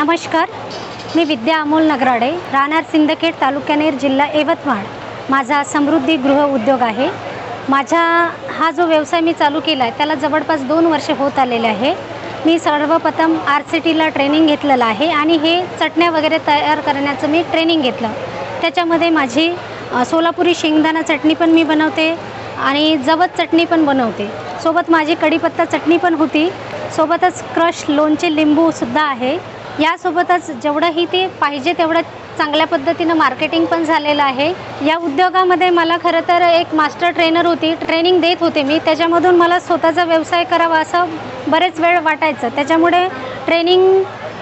नमस्कार, मी विद्या अमोल नगराडे, राहणार सिंदखेड, तालुक्यानेर, जिल्हा यवतमाळ। माझा समृद्धी गृह उद्योग आहे। माझा हा जो व्यवसाय मी चालू केला आहे त्याला जवळपास 2 वर्ष होत आलेले आहे। मी सर्वप्रथम RCTला ट्रेनिंग घेतलेलं आहे आणि हे चटण्या वगैरे तयार करण्याचं मी ट्रेनिंग घेतलं। त्याच्यामध्ये माझी सोलापुरी शेंगदाणा चटणी पण मी बनवते आणि जवस चटणी पण बनवते। सोबत माझी कढीपत्ता चटणी पण होती, सोबतच क्रश लोणचे लिंबूसुद्धा आहे। यासोबतच जेवढंही ते पाहिजे तेवढं चांगल्या पद्धतीनं मार्केटिंग पण झालेलं आहे। या उद्योगामध्ये मला खरं तर एक मास्टर ट्रेनर होती, ट्रेनिंग देत होते मी। त्याच्यामधून मला स्वतःचा व्यवसाय करावा असं बरेच वेळ वाटायचं। त्याच्यामुळे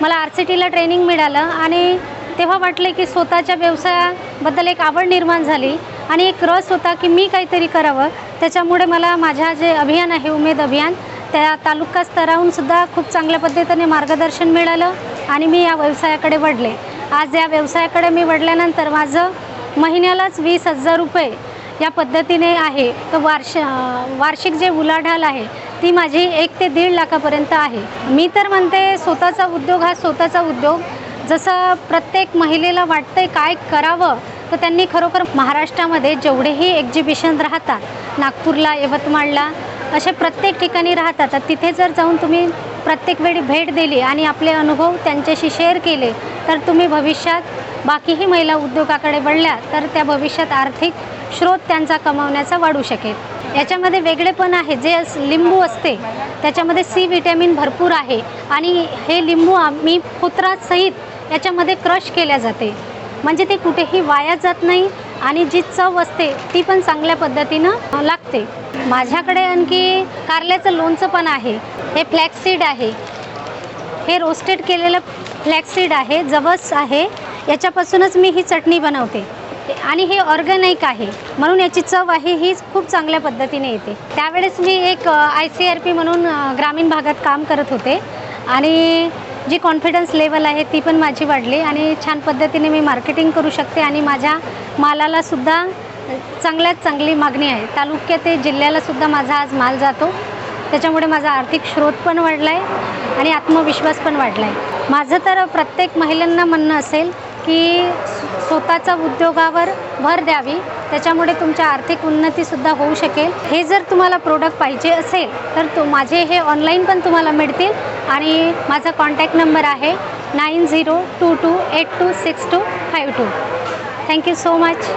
मला RCTला ट्रेनिंग मिळालं आणि तेव्हा वाटले की स्वतःच्या व्यवसायाबद्दल एक आवड निर्माण झाली आणि एक रस होता की मी काहीतरी करावं। त्याच्यामुळे मला माझ्या जे अभियान आहे उमेद अभियान, त्या तालुका स्तरावरून सुद्धा खूप चांगल्या पद्धतीने मार्गदर्शन मिळालं आणि मी या व्यवसायाकडे वळले। आज या व्यवसायाकडे मी वळल्यानंतर माझं महिन्यालाच 20,000 रुपये या पद्धतीने आहे। तर वार्षिक जे उलाढाल आहे ती माझी 1 ते 1.5 लाखापर्यंत आहे। मी तर म्हणते स्वतःचा उद्योग हा स्वतःचा उद्योग। जसं प्रत्येक महिलेला वाटतंय काय करावं, तर त्यांनी खरोखर महाराष्ट्रामध्ये जेवढेही एक्झिबिशन राहतात, नागपूरला, यवतमाळला असे प्रत्येक ठिकाणी राहतात, तर तिथे जर जाऊन तुम्ही प्रत्येक वेळी भेट दिली आणि आपले अनुभव त्यांच्याशी शेअर केले तर तुम्ही भविष्यात बाकीही महिला उद्योगाकडे वळल्या तर त्या भविष्यात आर्थिक स्रोत त्यांचा कमावण्याचा वाढू शकेल। याच्यामध्ये वेगळेपण आहे, जे लिंबू असते त्याच्यामध्ये C विटॅमिन भरपूर आहे आणि हे लिंबू आम्ही फोत्रासहित याच्यामध्ये क्रश केल्या जाते, म्हणजे ते कुठेही वाया जात नाही आणि जी चव असते ती पण चांगल्या पद्धतीनं लागते। माझ्याकडे आणखी कारल्याचं लोणचं पण आहे। हे फ्लॅक्ससीड आहे, हे रोस्टेड केलेलं फ्लॅक्ससीड आहे, जवस आहे, याच्यापासूनच मी ही चटणी बनवते आणि हे ऑर्गॅनिक आहे म्हणून याची चव आहे ही खूप चांगल्या पद्धतीने येते। त्यावेळेस मी एक ICRP म्हणून ग्रामीण भागात काम करत होते आणि जी कॉन्फिडन्स लेवल आहे ती पण माझी वाढली आणि छान पद्धतीने मी मार्केटिंग करू शकते आणि माझ्या मालाला सुद्धा चांगल्यात चांगली मागणी आहे। तालुक्यात ते जिल्ह्याला सुद्धा माझा आज माल जातो, त्याच्यामुळे माझा आर्थिक स्रोत पण वाढला आहे आणि आत्मविश्वास पण वाढला आहे। माझं तर प्रत्येक महिलांना म्हणणं असेल की स्वतःच्या उद्योगावर भर द्यावी, त्याच्यामुळे तुमच्या आर्थिक उन्नतीसुद्धा होऊ शकेल। हे जर तुम्हाला प्रोडक्ट पाहिजे असेल तर माझे हे ऑनलाईन पण तुम्हाला मिळतील आणि माझा कॉन्टॅक्ट नंबर आहे 9022282652। Thank you so much.